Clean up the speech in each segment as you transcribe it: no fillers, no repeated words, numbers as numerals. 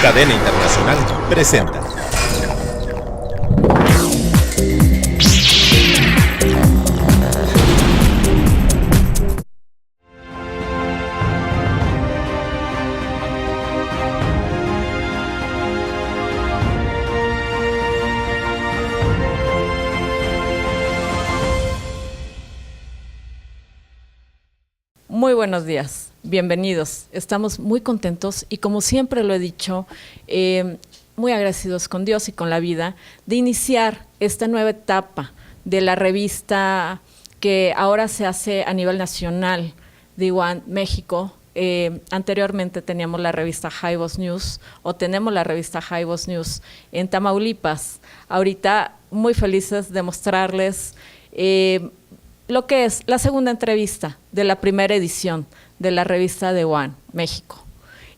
Cadena Internacional presenta. Muy buenos días, bienvenidos. Estamos muy contentos y, como siempre lo he dicho, muy agradecidos con Dios y con la vida de iniciar esta nueva etapa de la revista que ahora se hace a nivel nacional de Iguan, México. Anteriormente teníamos la revista Jaivos News, o tenemos la revista Jaivos News en Tamaulipas. Ahorita muy felices de mostrarles lo que es la segunda entrevista de la primera edición de la revista de Iguan, México.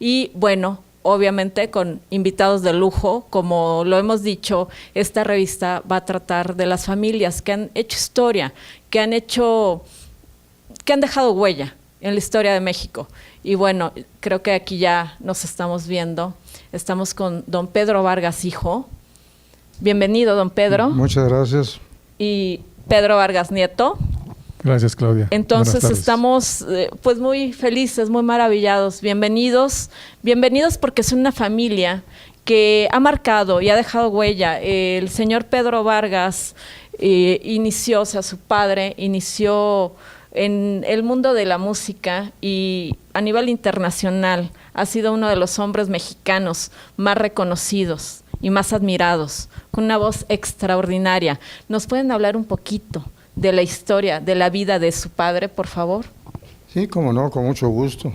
Y bueno, obviamente con invitados de lujo, como lo hemos dicho, esta revista va a tratar de las familias que han hecho historia, que han dejado huella en la historia de México. Y bueno, creo que aquí ya nos estamos viendo. Estamos con don Pedro Vargas, hijo. Bienvenido, don Pedro. Muchas gracias. Y Pedro Vargas, nieto. Gracias, Claudia. Entonces estamos pues muy felices, muy maravillados. Bienvenidos porque es una familia que ha marcado y ha dejado huella. El señor Pedro Vargas su padre inició en el mundo de la música y a nivel internacional ha sido uno de los hombres mexicanos más reconocidos y más admirados, con una voz extraordinaria. ¿Nos pueden hablar un poquito de la historia, de la vida de su padre, por favor? Sí, cómo no, con mucho gusto.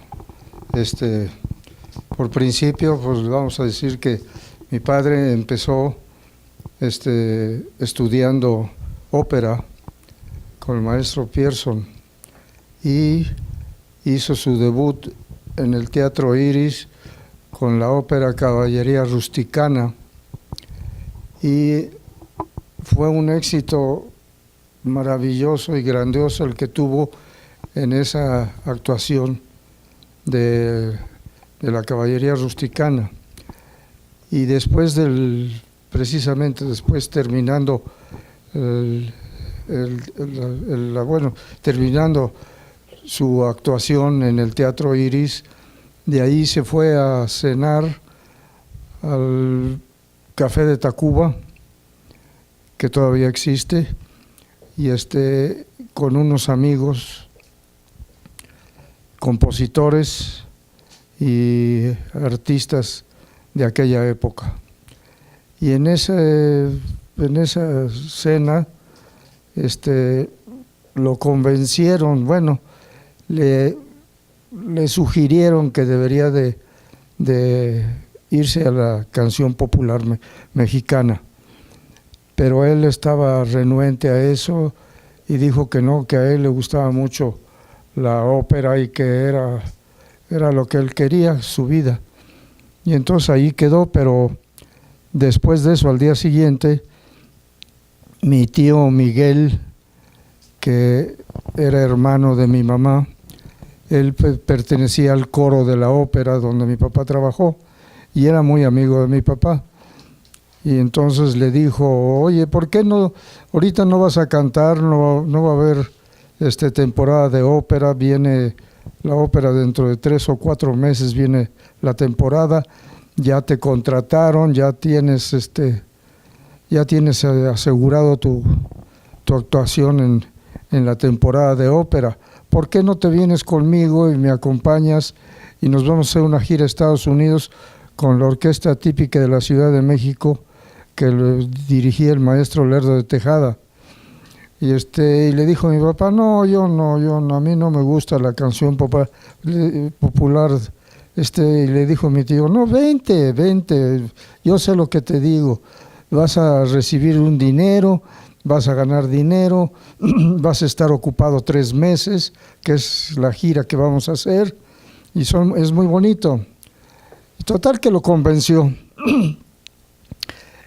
Por principio, pues vamos a decir que mi padre empezó estudiando ópera con el maestro Pierson y hizo su debut en el Teatro Iris con la ópera Caballería Rusticana, y fue un éxito maravilloso y grandioso el que tuvo en esa actuación de la Caballería Rusticana. Y después terminando terminando su actuación en el Teatro Iris, de ahí se fue a cenar al Café de Tacuba, que todavía existe, y con unos amigos, compositores y artistas de aquella época. Y en esa cena lo convencieron, le sugirieron que debería de irse a la canción popular mexicana. Pero él estaba renuente a eso y dijo que no, que a él le gustaba mucho la ópera y que era lo que él quería, su vida. Y entonces ahí quedó, pero después de eso, al día siguiente, mi tío Miguel, que era hermano de mi mamá, él pertenecía al coro de la ópera donde mi papá trabajó y era muy amigo de mi papá. Y entonces le dijo: oye, ¿por qué no, ahorita no vas a cantar? No va a haber temporada de ópera, viene la ópera dentro de 3 o 4 meses, viene la temporada, ya te contrataron, ya tienes asegurado tu actuación en la temporada de ópera. ¿Por qué no te vienes conmigo y me acompañas y nos vamos a hacer una gira a Estados Unidos con la orquesta típica de la Ciudad de México, que lo dirigía el maestro Lerdo de Tejada? Y le dijo a mi papá: no, yo no, a mí no me gusta la canción popular. Y le dijo mi tío: no, vente, yo sé lo que te digo, vas a recibir un dinero, vas a ganar dinero, vas a estar ocupado 3 meses, que es la gira que vamos a hacer, y es muy bonito. Total que lo convenció.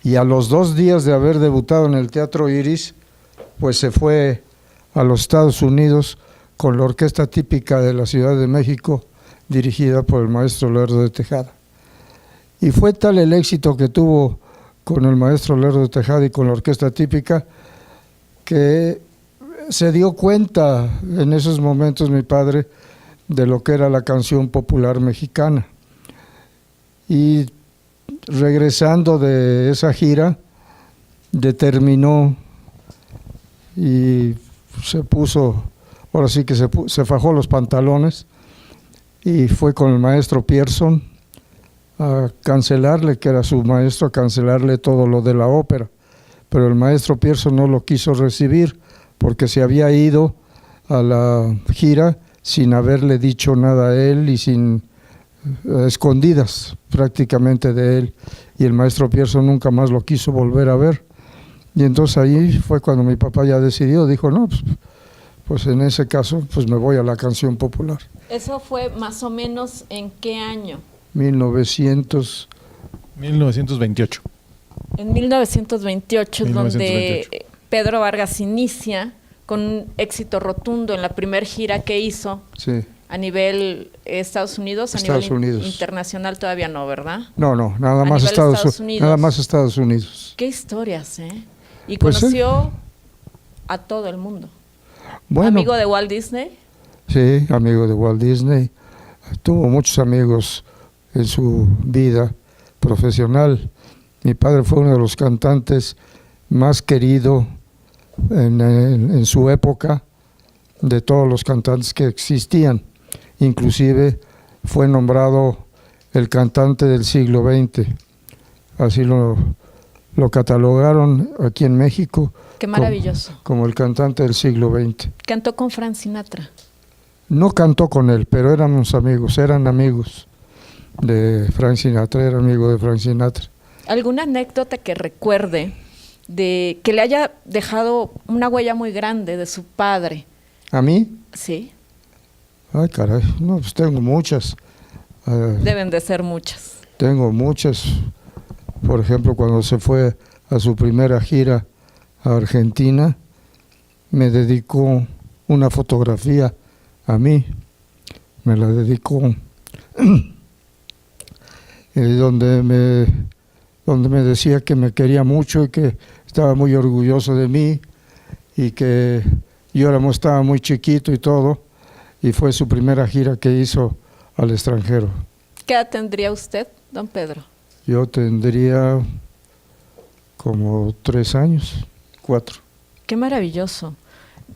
Y a los 2 días de haber debutado en el Teatro Iris, pues se fue a los Estados Unidos con la orquesta típica de la Ciudad de México, dirigida por el maestro Lerdo de Tejada. Y fue tal el éxito que tuvo con el maestro Lerdo de Tejada y con la orquesta típica, que se dio cuenta en esos momentos mi padre de lo que era la canción popular mexicana. Y regresando de esa gira, determinó y se puso, ahora sí que se fajó los pantalones y fue con el maestro Pierson a cancelarle, que era su maestro, a cancelarle todo lo de la ópera. Pero el maestro Pierson no lo quiso recibir porque se había ido a la gira sin haberle dicho nada a él y sin escondidas prácticamente de él, y el maestro Pierson nunca más lo quiso volver a ver. Y entonces ahí fue cuando mi papá ya decidió, dijo, no, pues en ese caso pues me voy a la canción popular. ¿Eso fue más o menos en qué año? 1928. En 1928 es donde Pedro Vargas inicia con un éxito rotundo en la primera gira que hizo. Sí. A nivel Estados Unidos, Estados Unidos. Internacional todavía no, ¿verdad? No, nada más Estados Unidos. Nada más Estados Unidos. Qué historias, ¿eh? Y pues conoció a todo el mundo. Bueno, ¿Amigo de Walt Disney? Sí, amigo de Walt Disney. Tuvo muchos amigos en su vida profesional. Mi padre fue uno de los cantantes más querido en su época de todos los cantantes que existían. Inclusive fue nombrado el cantante del siglo XX. Así lo catalogaron aquí en México. Qué maravilloso. Como el cantante del siglo XX. Cantó con Frank Sinatra. No cantó con él, pero eran amigos de Frank Sinatra, era amigo de Frank Sinatra. ¿Alguna anécdota que recuerde de que le haya dejado una huella muy grande de su padre? ¿A mí? Sí. Ay, caray, no, pues tengo muchas. Deben de ser muchas. Tengo muchas. Por ejemplo, cuando se fue a su primera gira a Argentina, me dedicó una fotografía a mí. Me la dedicó. Donde me decía que me quería mucho y que estaba muy orgulloso de mí y que yo estaba muy chiquito y todo, y fue su primera gira que hizo al extranjero. ¿Qué edad tendría usted, don Pedro? Yo tendría como 3 años, 4. Qué maravilloso.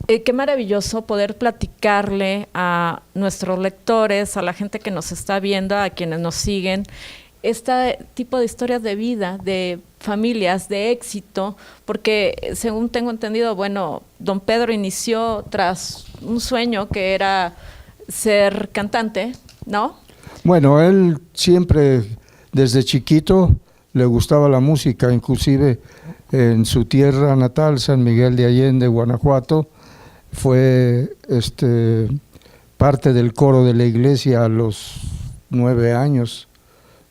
Qué maravilloso poder platicarle a nuestros lectores, a la gente que nos está viendo, a quienes nos siguen, este tipo de historias de vida, de familias, de éxito, porque según tengo entendido, bueno, don Pedro inició tras un sueño que era ser cantante, ¿no? Bueno, él siempre, desde chiquito, le gustaba la música, inclusive en su tierra natal, San Miguel de Allende, Guanajuato, fue parte del coro de la iglesia a los 9 años,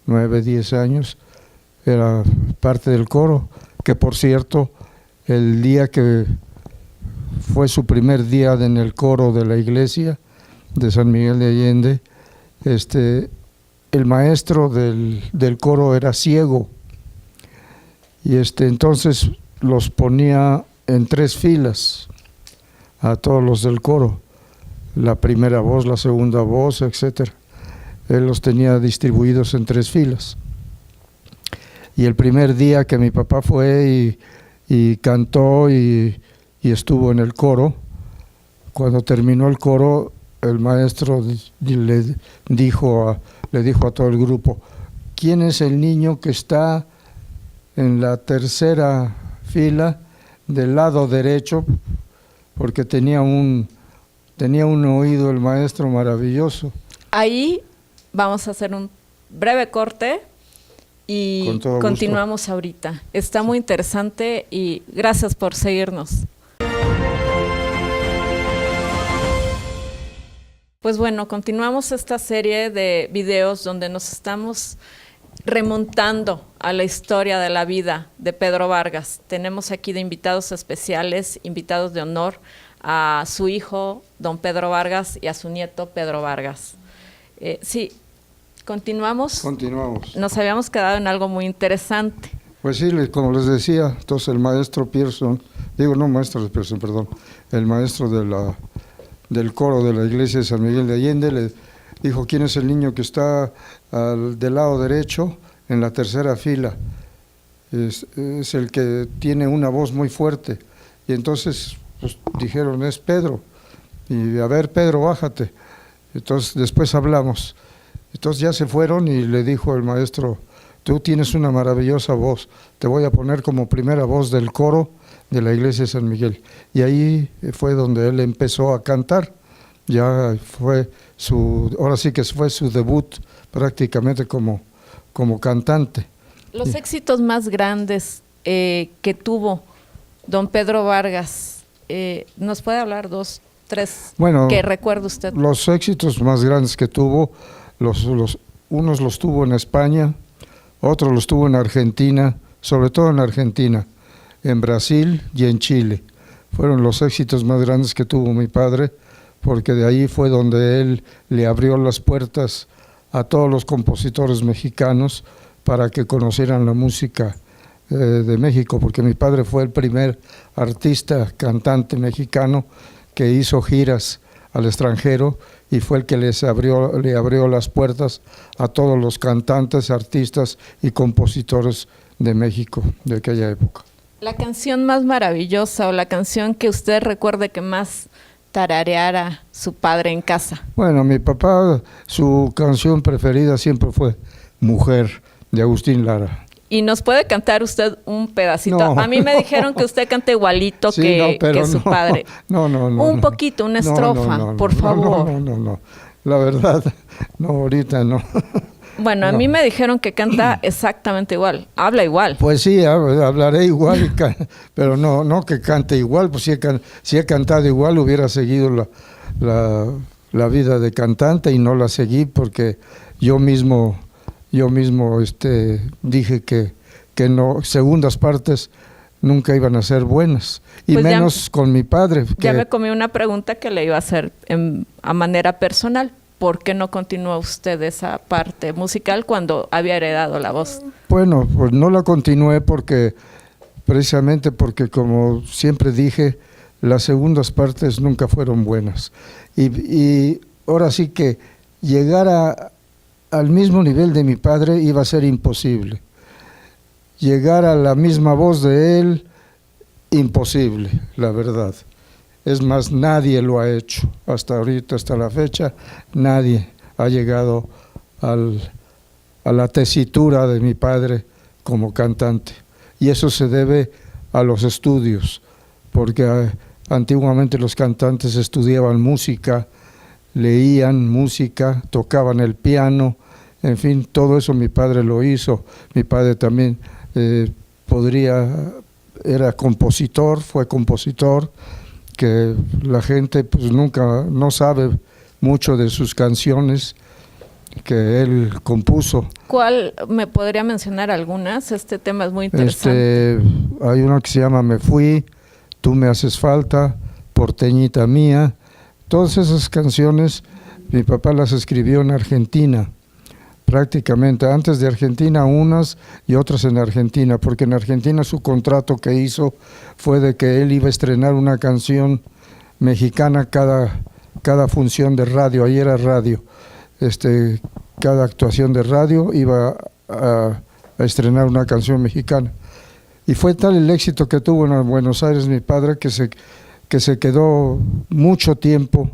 9, 10 años, era parte del coro, que por cierto, el día que fue su primer día en el coro de la iglesia de San Miguel de Allende, el maestro del coro era ciego, y entonces los ponía en 3 filas a todos los del coro, la primera voz, la segunda voz, etcétera. Él los tenía distribuidos en 3 filas. Y el primer día que mi papá fue y cantó y estuvo en el coro, cuando terminó el coro, el maestro le dijo a todo el grupo, ¿quién es el niño que está en la tercera fila del lado derecho? Porque tenía un oído el maestro maravilloso. Ahí vamos a hacer un breve corte y continuamos ahorita. Está muy interesante y gracias por seguirnos. Pues bueno, continuamos esta serie de videos donde nos estamos remontando a la historia de la vida de Pedro Vargas. Tenemos aquí de invitados especiales, invitados de honor, a su hijo, don Pedro Vargas, y a su nieto, Pedro Vargas. Sí, ¿Continuamos? Continuamos. Nos habíamos quedado en algo muy interesante. Pues sí, como les decía, entonces el maestro Pearson, el maestro del coro de la iglesia de San Miguel de Allende le dijo: ¿quién es el niño que está del lado derecho en la tercera fila? Es el que tiene una voz muy fuerte. Y entonces pues, dijeron: es Pedro. Y a ver, Pedro, bájate. Entonces después hablamos. Entonces ya se fueron y le dijo el maestro: tú tienes una maravillosa voz, te voy a poner como primera voz del coro de la iglesia de San Miguel. Y ahí fue donde él empezó a cantar. Ya fue ahora sí que fue su debut prácticamente como cantante. Los éxitos más grandes que tuvo don Pedro Vargas, ¿nos puede hablar 2, 3 que recuerde usted? Los éxitos más grandes que tuvo, unos los tuvo en España, otros los tuvo en Argentina, sobre todo en Argentina, en Brasil y en Chile. Fueron los éxitos más grandes que tuvo mi padre, porque de ahí fue donde él le abrió las puertas a todos los compositores mexicanos para que conocieran la música de México, porque mi padre fue el primer artista, cantante mexicano que hizo giras al extranjero y fue el que le abrió las puertas a todos los cantantes, artistas y compositores de México de aquella época. La canción más maravillosa o la canción que usted recuerde que más tarareara su padre en casa. Bueno, mi papá, su canción preferida siempre fue Mujer, de Agustín Lara. ¿Y nos puede cantar usted un pedacito? No. A mí me dijeron que usted canta igualito sí, que su padre. No. Un poquito, una estrofa, por favor. No. La verdad, no, ahorita no. Bueno, a mí me dijeron que canta exactamente igual, habla igual. Pues sí, hablaré igual, pero no que cante igual, pues si he cantado igual hubiera seguido la vida de cantante y no la seguí porque yo mismo dije que no, segundas partes nunca iban a ser buenas, y pues menos con mi padre. Ya me comí una pregunta que le iba a hacer a manera personal. ¿Por qué no continuó usted esa parte musical cuando había heredado la voz? Bueno, pues no la continué precisamente porque, como siempre dije, las segundas partes nunca fueron buenas. Y ahora sí que llegar al mismo nivel de mi padre iba a ser imposible. Llegar a la misma voz de él, imposible, la verdad. Es más, nadie lo ha hecho. Hasta ahorita, hasta la fecha, nadie ha llegado a la tesitura de mi padre como cantante. Y eso se debe a los estudios, porque antiguamente los cantantes estudiaban música, leían música, tocaban el piano, en fin, todo eso mi padre lo hizo. Mi padre también era compositor, fue compositor, que la gente pues nunca no sabe mucho de sus canciones que él compuso. ¿Cuál me podría mencionar algunas? Este tema es muy interesante. Hay una que se llama Me Fui, Tú me haces falta, Porteñita mía. Todas esas canciones mi papá las escribió en Argentina, prácticamente. Antes de Argentina unas y otras en Argentina, porque en Argentina su contrato que hizo fue de que él iba a estrenar una canción mexicana cada función de radio. Ahí era radio. Cada actuación de radio iba a estrenar una canción mexicana. Y fue tal el éxito que tuvo en Buenos Aires mi padre que se quedó mucho tiempo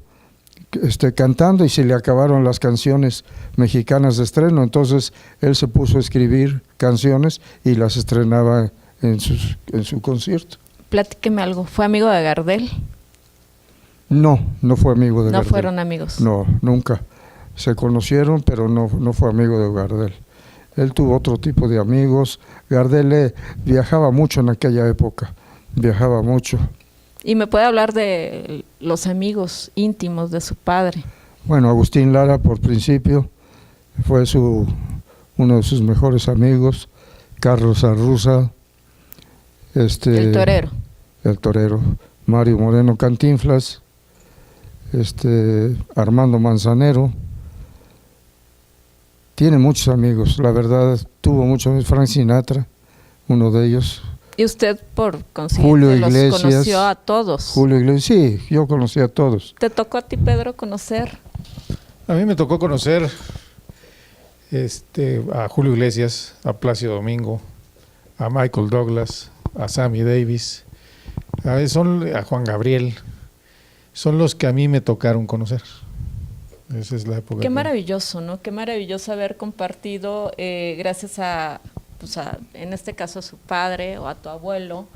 cantando y se le acabaron las canciones mexicanas de estreno. Entonces él se puso a escribir canciones y las estrenaba en su concierto. Platíqueme algo, ¿fue amigo de Gardel? No fue amigo de Gardel. ¿No fueron amigos? No, nunca. Se conocieron, pero no fue amigo de Gardel. Él tuvo otro tipo de amigos. Gardel viajaba mucho en aquella época, viajaba mucho. ¿Y me puede hablar de los amigos íntimos de su padre? Bueno, Agustín Lara, por principio, fue uno de sus mejores amigos. Carlos Arruza. El torero. El torero. Mario Moreno Cantinflas. Armando Manzanero. Tiene muchos amigos, la verdad, tuvo muchos amigos. Frank Sinatra, uno de ellos. Y usted, por consiguiente, Julio Iglesias, los conoció a todos. Julio Iglesias, sí, yo conocí a todos. ¿Te tocó a ti, Pedro, conocer? A mí me tocó conocer a Julio Iglesias, a Plácido Domingo, a Michael Douglas, a Sammy Davis, a Juan Gabriel. Son los que a mí me tocaron conocer. Esa es la época. Qué maravilloso, ¿no? Qué maravilloso haber compartido, gracias pues en este caso a su padre o a tu abuelo,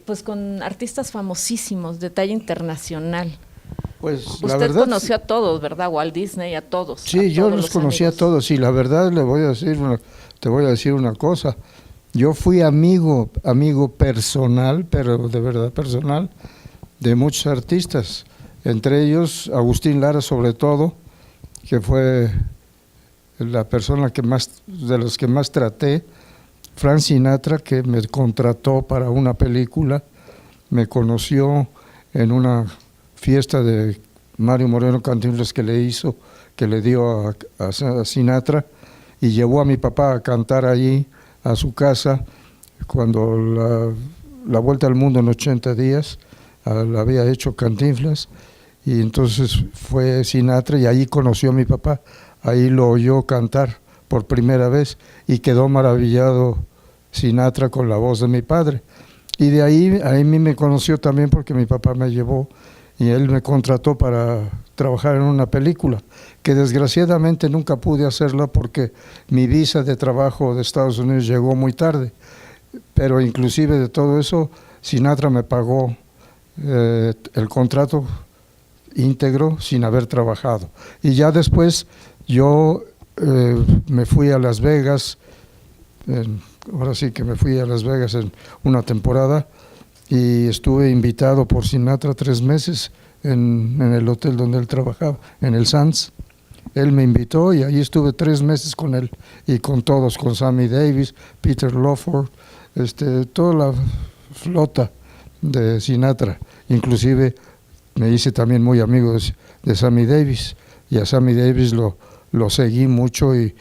pues con artistas famosísimos de talla internacional. Pues Usted la verdad, conoció a todos, ¿verdad? Walt Disney, a todos. sí, a yo todos los conocí amigos. a todos y la verdad te voy a decir una cosa. Yo fui amigo personal, pero de verdad personal, de muchos artistas, entre ellos Agustín Lara sobre todo, que fue la persona de los que más traté. Frank Sinatra, que me contrató para una película, me conoció en una fiesta de Mario Moreno Cantinflas que le dio a Sinatra, y llevó a mi papá a cantar allí a su casa cuando la Vuelta al Mundo en 80 días la había hecho Cantinflas, y entonces fue Sinatra y ahí conoció a mi papá, ahí lo oyó cantar por primera vez y quedó maravillado Sinatra con la voz de mi padre. Y de ahí a mí me conoció también porque mi papá me llevó y él me contrató para trabajar en una película, que desgraciadamente nunca pude hacerla porque mi visa de trabajo de Estados Unidos llegó muy tarde, pero inclusive de todo eso, Sinatra me pagó el contrato íntegro sin haber trabajado. Y ya después yo me fui a Las Vegas, ahora sí que me fui a Las Vegas en una temporada, y estuve invitado por Sinatra 3 meses en el hotel donde él trabajaba, en el Sands. Él me invitó y ahí estuve 3 meses con él y con todos, con Sammy Davis, Peter Lawford, toda la flota de Sinatra. Inclusive me hice también muy amigo de Sammy Davis, y a Sammy Davis lo seguí mucho y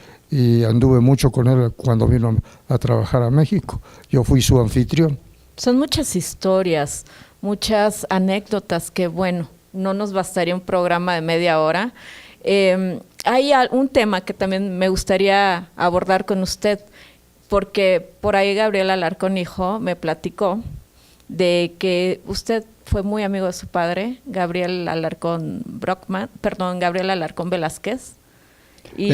anduve mucho con él cuando vino a trabajar a México. Yo fui su anfitrión. Son muchas historias, muchas anécdotas que, bueno, no nos bastaría un programa de media hora. Hay un tema que también me gustaría abordar con usted, porque por ahí Gabriel Alarcón, hijo, me platicó de que usted fue muy amigo de su padre, Gabriel Alarcón Velázquez. Y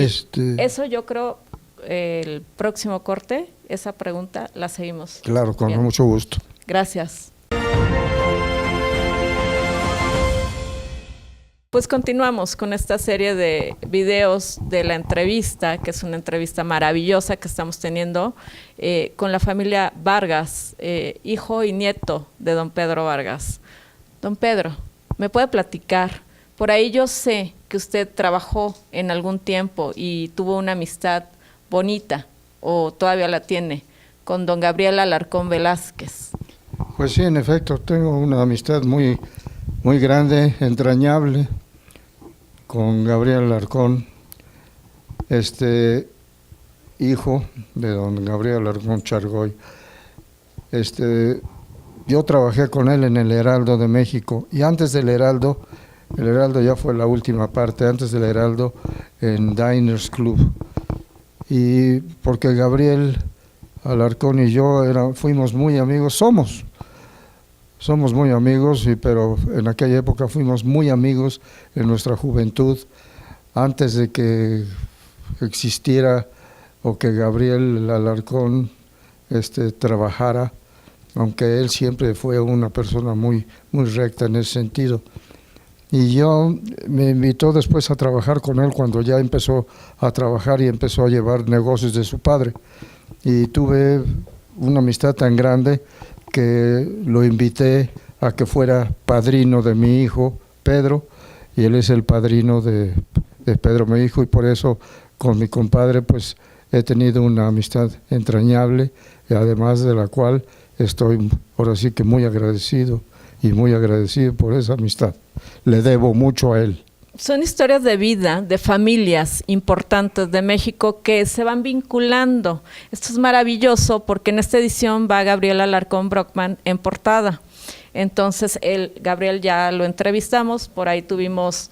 eso yo creo, el próximo corte, esa pregunta la seguimos. Claro, con Bien. mucho gusto. Gracias. Pues continuamos con esta serie de videos de la entrevista, que es una entrevista maravillosa que estamos teniendo con la familia Vargas, hijo y nieto de don Pedro Vargas. Don Pedro, ¿me puede platicar? Por ahí yo sé que usted trabajó en algún tiempo y tuvo una amistad bonita, o todavía la tiene, con don Gabriel Alarcón Velázquez. Pues sí, en efecto, tengo una amistad muy, muy grande, entrañable, con Gabriel Alarcón, hijo de don Gabriel Alarcón Chargoy. Yo trabajé con él en el Heraldo de México, y antes del Heraldo, el Heraldo ya fue la última parte, antes del Heraldo en Diners Club. Y porque Gabriel Alarcón y yo fuimos muy amigos, somos muy amigos, pero en aquella época fuimos muy amigos en nuestra juventud, antes de que existiera o que Gabriel Alarcón trabajara, aunque él siempre fue una persona muy, muy recta en ese sentido. Y yo me invitó después a trabajar con él cuando ya empezó a trabajar y empezó a llevar negocios de su padre. Y tuve una amistad tan grande que lo invité a que fuera padrino de mi hijo, Pedro, y él es el padrino de Pedro, mi hijo, y por eso con mi compadre pues he tenido una amistad entrañable, y además de la cual estoy ahora sí que muy agradecido por esa amistad. Le debo mucho a él. Son historias de vida, de familias importantes de México que se van vinculando. Esto es maravilloso porque en esta edición va Gabriel Alarcón Brockman en portada. Entonces, Gabriel ya lo entrevistamos, por ahí tuvimos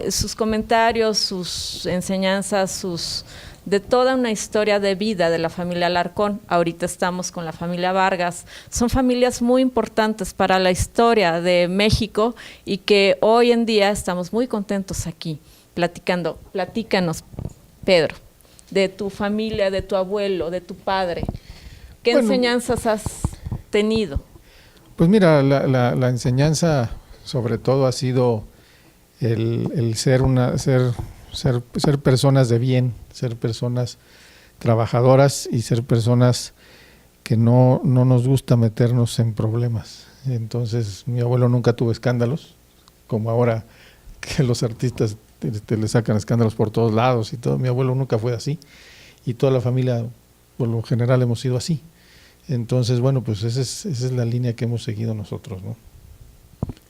sus comentarios, sus enseñanzas, de toda una historia de vida de la familia Alarcón. Ahorita estamos con la familia Vargas. Son familias muy importantes para la historia de México y que hoy en día estamos muy contentos aquí platicando. Platícanos, Pedro, de tu familia, de tu abuelo, de tu padre. ¿Qué enseñanzas has tenido? Pues mira, la enseñanza sobre todo ha sido el ser personas de bien, ser personas trabajadoras y ser personas que no nos gusta meternos en problemas. Entonces, mi abuelo nunca tuvo escándalos, como ahora que los artistas le sacan escándalos por todos lados y todo. Mi abuelo nunca fue así y toda la familia, por lo general, hemos sido así. Entonces, bueno, pues esa es la línea que hemos seguido nosotros, ¿no?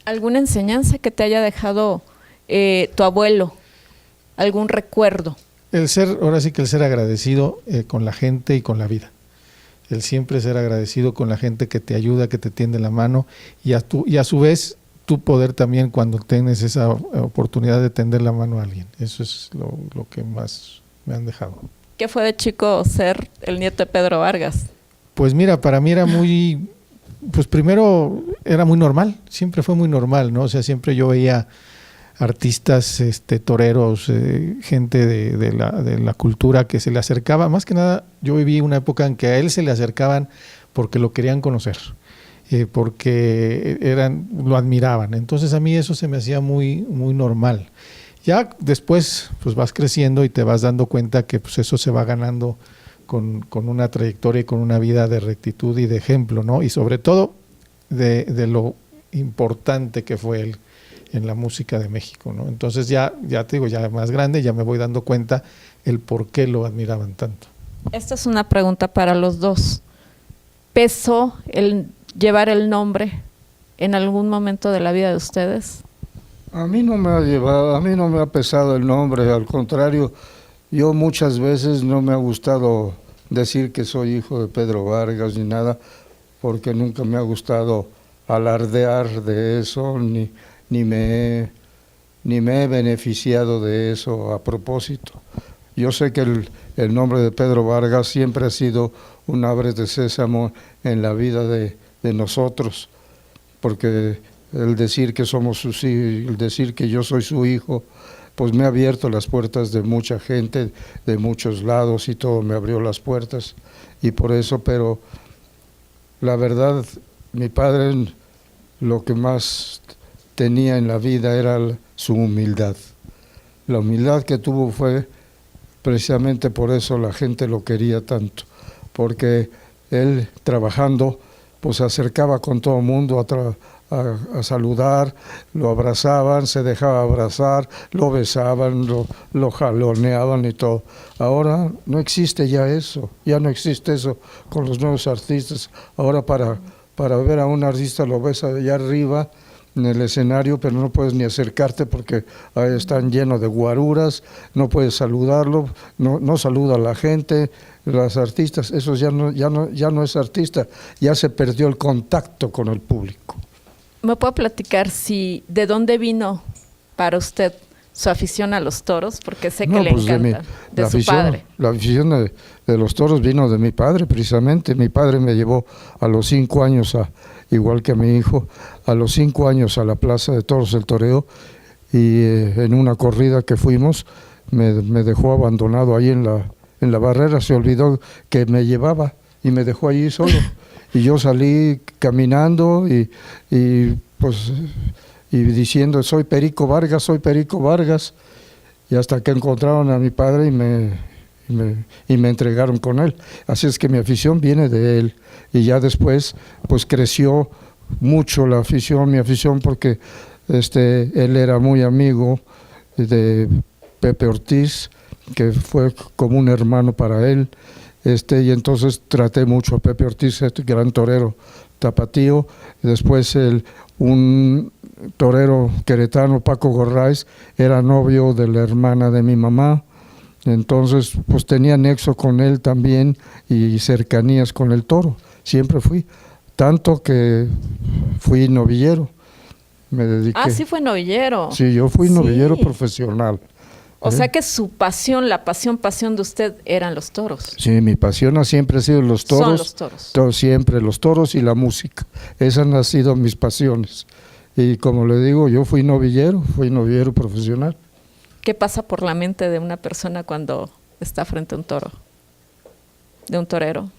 ¿Alguna enseñanza que te haya dejado tu abuelo? ¿Algún recuerdo? Ahora sí que el ser agradecido con la gente y con la vida. El siempre ser agradecido con la gente que te ayuda, que te tiende la mano y a su vez tú poder también cuando tienes esa oportunidad de tender la mano a alguien. Eso es lo que más me han dejado. ¿Qué fue de chico ser el nieto de Pedro Vargas? Pues mira, para mí era pues primero era muy normal, siempre fue muy normal, ¿no? O sea, siempre yo veía artistas, toreros, gente de la cultura que se le acercaba. Más que nada, yo viví una época en que a él se le acercaban porque lo querían conocer, porque lo admiraban. Entonces a mí eso se me hacía muy, muy normal. Ya después pues vas creciendo y te vas dando cuenta que pues eso se va ganando con una trayectoria y con una vida de rectitud y de ejemplo, ¿no? Y sobre todo de lo importante que fue él en la música de México, ¿no? Entonces ya te digo, ya más grande, ya me voy dando cuenta el por qué lo admiraban tanto. Esta es una pregunta para los dos. ¿Pesó el llevar el nombre en algún momento de la vida de ustedes? A mí no me ha pesado el nombre, al contrario, yo muchas veces no me ha gustado decir que soy hijo de Pedro Vargas ni nada, porque nunca me ha gustado alardear de eso, ni me he beneficiado de eso a propósito. Yo sé que el nombre de Pedro Vargas siempre ha sido un abre de sésamo en la vida de nosotros, porque el decir que somos sus hijos, el decir que yo soy su hijo, pues me ha abierto las puertas de mucha gente, de muchos lados y todo me abrió las puertas. Y por eso, pero la verdad, mi padre lo que más tenía en la vida era su humildad. La humildad que tuvo fue precisamente por eso la gente lo quería tanto, porque él trabajando pues se acercaba con todo el mundo a saludar, lo abrazaban, se dejaba abrazar, lo besaban, lo jaloneaban y todo. Ahora no existe ya eso, con los nuevos artistas. Ahora para ver a un artista lo ves allá arriba en el escenario, pero no puedes ni acercarte porque ahí están llenos de guaruras, no puedes saludarlo, no saluda a la gente. Los artistas, eso ya no es artista, ya se perdió el contacto con el público. ¿Me puede platicar de dónde vino para usted su afición a los toros? Porque sé que le encanta, de su padre. La afición de los toros vino de mi padre, precisamente. Mi padre me llevó a los 5 años, igual que a mi hijo, a los 5 años a la Plaza de Toros del Toreo, y en una corrida que fuimos, me dejó abandonado ahí en la barrera, se olvidó que me llevaba y me dejó allí solo. Y yo salí caminando y diciendo, soy Perico Vargas, y hasta que encontraron a mi padre y me entregaron con él. Así es que mi afición viene de él, y ya después pues creció mucho mi afición, porque él era muy amigo de Pepe Ortiz, que fue como un hermano para él, y entonces traté mucho a Pepe Ortiz, este gran torero tapatío. Después un torero queretano, Paco Gorraiz, era novio de la hermana de mi mamá, entonces pues tenía nexo con él también y cercanías con el toro, siempre fui, tanto que fui novillero, me dediqué. Ah, sí fue novillero. Sí, yo fui novillero profesional. O sea que su pasión, la pasión de usted eran los toros. Sí, mi pasión siempre ha sido los toros. Son los toros. Siempre los toros y la música. Esas han sido mis pasiones. Y como le digo, yo fui novillero profesional. ¿Qué pasa por la mente de una persona cuando está frente a un toro? De un torero.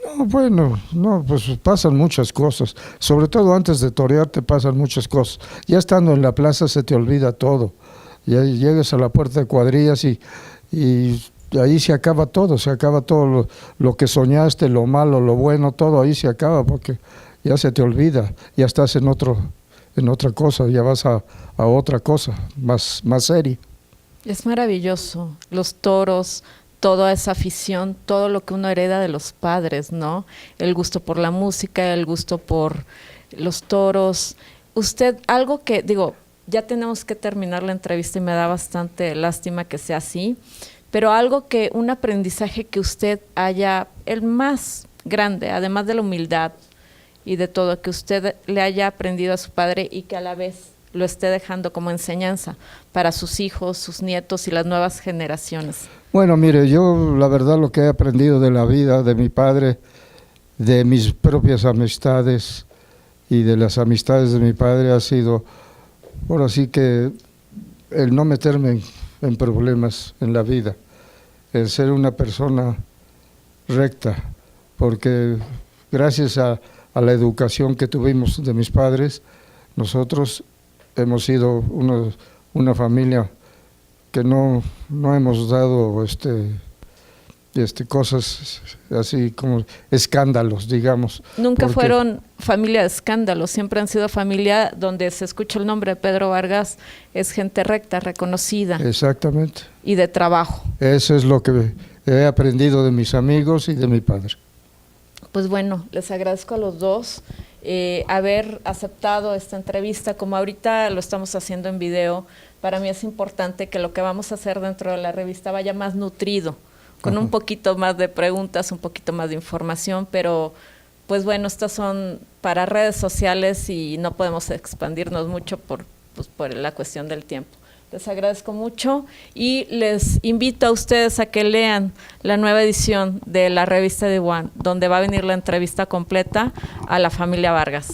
No, bueno, no, pues pasan muchas cosas. Sobre todo antes de torear te pasan muchas cosas. Ya estando en la plaza se te olvida todo. Ya llegas a la puerta de cuadrillas y ahí se acaba todo lo que soñaste, lo malo, lo bueno, todo ahí se acaba porque ya se te olvida, ya estás en otra cosa, ya vas a otra cosa más seria. Es maravilloso, los toros, toda esa afición, todo lo que uno hereda de los padres, ¿no? El gusto por la música, el gusto por los toros. Usted, algo que, digo, ya tenemos que terminar la entrevista y me da bastante lástima que sea así, pero algo que, un aprendizaje que usted haya, el más grande, además de la humildad y de todo, que usted le haya aprendido a su padre y que a la vez lo esté dejando como enseñanza para sus hijos, sus nietos y las nuevas generaciones. Bueno, mire, yo la verdad lo que he aprendido de la vida, de mi padre, de mis propias amistades y de las amistades de mi padre ha sido, ahora sí que el no meterme en problemas en la vida, el ser una persona recta, porque gracias a la educación que tuvimos de mis padres, nosotros hemos sido una familia que no hemos dado cosas así como escándalos, digamos. Nunca fueron familia de escándalos, siempre han sido familia donde se escucha el nombre de Pedro Vargas, es gente recta, reconocida. Exactamente. Y de trabajo. Eso es lo que he aprendido de mis amigos y de mi padre. Pues bueno, les agradezco a los dos haber aceptado esta entrevista. Como ahorita lo estamos haciendo en video, para mí es importante que lo que vamos a hacer dentro de la revista vaya más nutrido, con un poquito más de preguntas, un poquito más de información, pero pues bueno, estas son para redes sociales y no podemos expandirnos mucho por la cuestión del tiempo. Les agradezco mucho y les invito a ustedes a que lean la nueva edición de la revista de One, donde va a venir la entrevista completa a la familia Vargas.